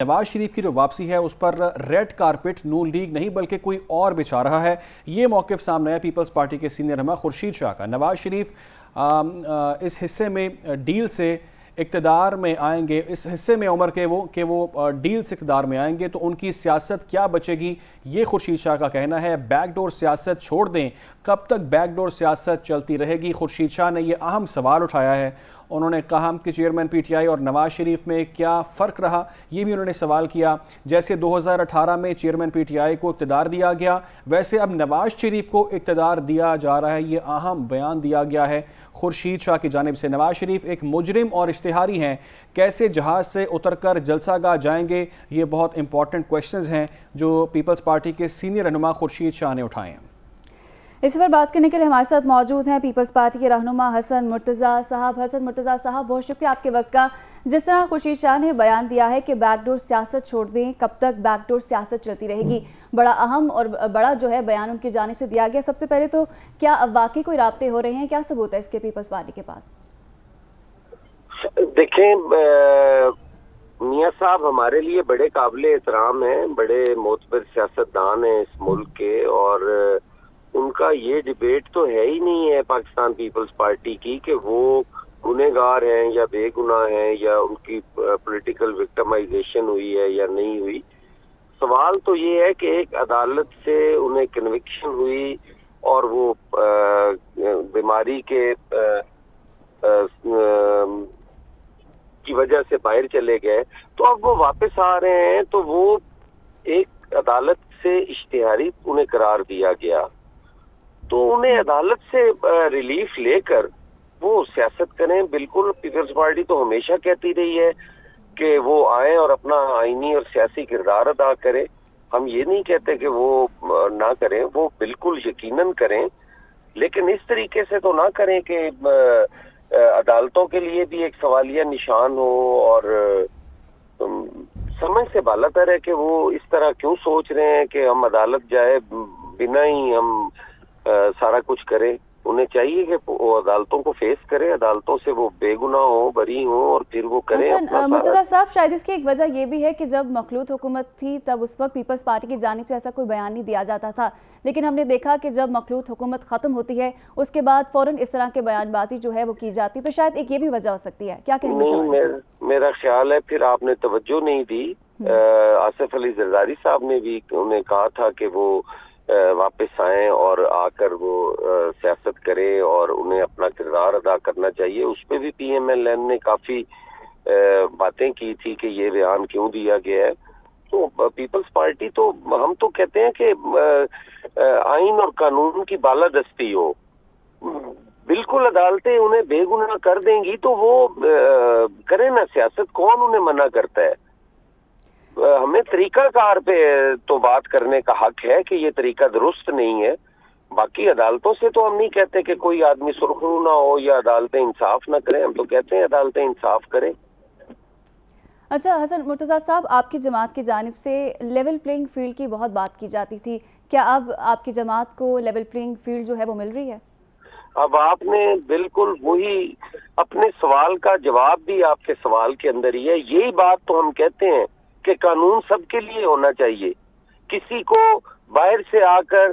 نواز شریف کی جو واپسی ہے اس پر ریڈ کارپٹ نون لیگ نہیں بلکہ کوئی اور بچھا رہا ہے. یہ موقف سامنے ہے پیپلز پارٹی کے سینئر رہنما خورشید شاہ کا. نواز شریف اس حصے میں ڈیل سے اقتدار میں آئیں گے، اس حصے میں عمر کے وہ ڈیل سے اقتدار میں آئیں گے تو ان کی سیاست کیا بچے گی، یہ خورشید شاہ کا کہنا ہے. بیک ڈور سیاست چھوڑ دیں، کب تک بیک ڈور سیاست چلتی رہے گی؟ خورشید شاہ نے یہ اہم سوال اٹھایا ہے. انہوں نے کہا کہ چیئرمین پی ٹی آئی اور نواز شریف میں کیا فرق رہا، یہ بھی انہوں نے سوال کیا. جیسے 2018 میں چیئرمین پی ٹی آئی کو اقتدار دیا گیا، ویسے اب نواز شریف کو اقتدار دیا جا رہا ہے. یہ اہم بیان دیا گیا ہے خورشید شاہ کی جانب سے. نواز شریف ایک مجرم اور اشتہاری ہیں، کیسے جہاز سے اتر کر جلسہ گاہ جائیں گے؟ یہ بہت امپورٹنٹ کویشچنز ہیں جو پیپلز پارٹی کے سینئر رہنما خورشید شاہ نے اٹھائے ہیں. اس پر بات کرنے کے لیے ہمارے ساتھ موجود ہیں پیپلز پارٹی کے رہنما حسن مرتضیٰ صاحب. حسن مرتضیٰ صاحب، بہت شکریہ آپ کے وقت کا. جس طرح خورشید شاہ نے بیان دیا ہے کہ بیک ڈور سیاست چھوڑ دیں، کب تک بیک ڈور سیاست چلتی رہے گی، بڑا اہم اور بڑا جو ہے بیان ان کی جانب سے دیا گیا. سب سے پہلے تو کیا واقعی کوئی رابطے ہو رہے ہیں؟ کیا ثبوت ہے اس کے پیپلز پارٹی کے پاس؟ دیکھیں میاں صاحب ہمارے لیے بڑے قابل احترام ہیں، بڑے معتبر سیاستدان ہیں اس ملک کے، اور ان کا یہ ڈیبیٹ تو ہے ہی نہیں ہے پاکستان پیپلز پارٹی کی کہ وہ گنہگار ہیں یا بے گناہ ہیں یا ان کی پولیٹیکل وکٹمائزیشن ہوئی ہے یا نہیں ہوئی. سوال تو یہ ہے کہ ایک عدالت سے انہیں کنوکشن ہوئی اور وہ بیماری کے کی وجہ سے باہر چلے گئے، تو اب وہ واپس آ رہے ہیں تو وہ ایک عدالت سے اشتہاری انہیں قرار دیا گیا، تو انہیں عدالت سے ریلیف لے کر وہ سیاست کریں. بالکل پیپلز پارٹی تو ہمیشہ کہتی رہی ہے کہ وہ آئیں اور اپنا آئینی اور سیاسی کردار ادا کریں. ہم یہ نہیں کہتے کہ وہ نہ کریں، وہ بالکل یقیناً کریں، لیکن اس طریقے سے تو نہ کریں کہ عدالتوں کے لیے بھی ایک سوالیہ نشان ہو. اور سمجھ سے بالاتر ہے کہ وہ اس طرح کیوں سوچ رہے ہیں کہ ہم عدالت جائے بنا ہی ہم سارا کچھ کریں. انہیں چاہیے کہ وہ عدالتوں کو فیس کریں، عدالتوں سے وہ بے گناہ ہوں، بری ہوں، اور پھر وہ کریں اپنا. مرتضیٰ صاحب، شاید اس کی ایک وجہ یہ بھی ہے کہ جب مخلوط حکومت تھی تب اس وقت پیپلز پارٹی کی جانب سے ایسا کوئی بیان نہیں دیا جاتا تھا، لیکن ہم نے دیکھا کہ جب مخلوط حکومت ختم ہوتی ہے اس کے بعد فوراً اس طرح کے بیان بازی جو ہے وہ کی جاتی، تو شاید ایک یہ بھی وجہ ہو سکتی ہے. کیا کہیں گے؟ میرا خیال ہے پھر آپ نے توجہ نہیں دی. آصف علی زرداری صاحب نے بھی انہیں کہا تھا کہ وہ واپس آئیں اور آ کر وہ سیاست کرے اور انہیں اپنا کردار ادا کرنا چاہیے. اس پہ بھی پی ایم ایل این نے کافی باتیں کی تھی کہ یہ بیان کیوں دیا گیا ہے. تو پیپلز پارٹی تو ہم تو کہتے ہیں کہ آئین اور قانون کی بالادستی ہو. بالکل عدالتیں انہیں بے گناہ کر دیں گی تو وہ کریں نا سیاست، کون انہیں منع کرتا ہے؟ ہمیں طریقہ کار پہ تو بات کرنے کا حق ہے کہ یہ طریقہ درست نہیں ہے. باقی عدالتوں سے تو ہم نہیں کہتے کہ کوئی آدمی سرخرو نہ ہو یا عدالتیں انصاف نہ کریں، ہم تو کہتے ہیں عدالتیں انصاف کریں. اچھا حسن مرتضیٰ صاحب، آپ کی جماعت کی جانب سے لیول پلینگ فیلڈ کی بہت بات کی جاتی تھی، کیا اب آپ کی جماعت کو لیول پلینگ فیلڈ جو ہے وہ مل رہی ہے؟ اب آپ نے بالکل وہی اپنے سوال کا جواب بھی آپ کے سوال کے اندر ہی ہے. یہی بات تو ہم کہتے ہیں کہ قانون سب کے لیے ہونا چاہیے. کسی کو باہر سے آ کر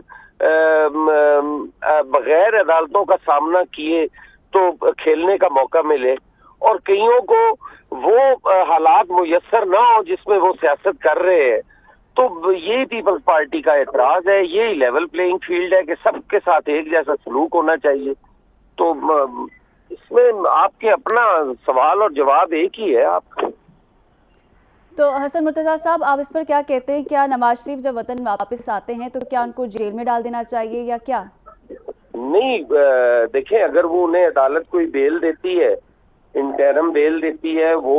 بغیر عدالتوں کا سامنا کیے تو کھیلنے کا موقع ملے، اور کئیوں کو وہ حالات میسر نہ ہو جس میں وہ سیاست کر رہے ہیں. تو یہی پیپلز پارٹی کا اعتراض ہے، یہی لیول پلینگ فیلڈ ہے کہ سب کے ساتھ ایک جیسا سلوک ہونا چاہیے. تو اس میں آپ کے اپنا سوال اور جواب ایک ہی ہے. آپ تو حسن مرتضیٰ صاحب، آپ اس پر کیا کہتے ہیں؟ کیا نواز شریف جب وطن واپس آتے ہیں تو کیا ان کو جیل میں ڈال دینا چاہیے یا کیا؟ نہیں، دیکھیں اگر وہ انہیں عدالت کوئی بیل دیتی ہے، انٹرم بیل دیتی ہے، وہ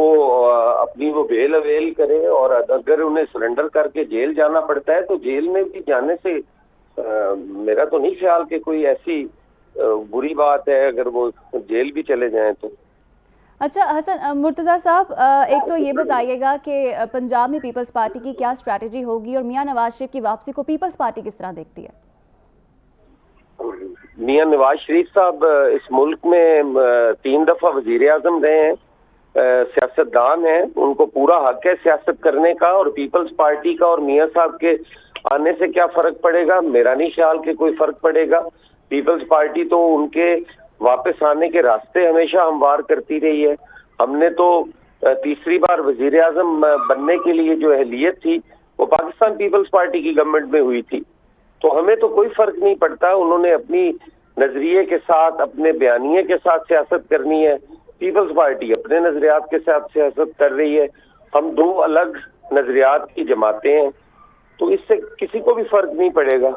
اپنی وہ بیل اویل کرے، اور اگر انہیں سرنڈر کر کے جیل جانا پڑتا ہے تو جیل میں بھی جانے سے میرا تو نہیں خیال کہ کوئی ایسی بری بات ہے اگر وہ جیل بھی چلے جائیں تو. اچھا حسن مرتضیٰ صاحب، ایک تو یہ بتائیے گا کہ پنجاب میں پیپلز پارٹی کی کیا اسٹریٹجی ہوگی، اور میاں نواز شریف کی واپسی کو پیپلز پارٹی کس طرح دیکھتی ہے؟ میاں نواز شریف صاحب اس ملک میں 3 دفعہ وزیر اعظم رہے ہیں. سیاستدان ہیں، ان کو پورا حق ہے سیاست کرنے کا، اور پیپلز پارٹی کا اور میاں صاحب کے آنے سے کیا فرق پڑے گا؟ میرا نہیں خیال کہ کوئی فرق پڑے گا۔ پیپلز پارٹی تو ان کے واپس آنے کے راستے ہمیشہ ہموار کرتی رہی ہے۔ ہم نے تو تیسری بار وزیر اعظم بننے کے لیے جو اہلیت تھی وہ پاکستان پیپلز پارٹی کی گورنمنٹ میں ہوئی تھی، تو ہمیں تو کوئی فرق نہیں پڑتا۔ انہوں نے اپنی نظریے کے ساتھ، اپنے بیانیے کے ساتھ سیاست کرنی ہے، پیپلز پارٹی اپنے نظریات کے ساتھ سیاست کر رہی ہے۔ ہم دو الگ نظریات کی جماعتیں ہیں، تو اس سے کسی کو بھی فرق نہیں پڑے گا۔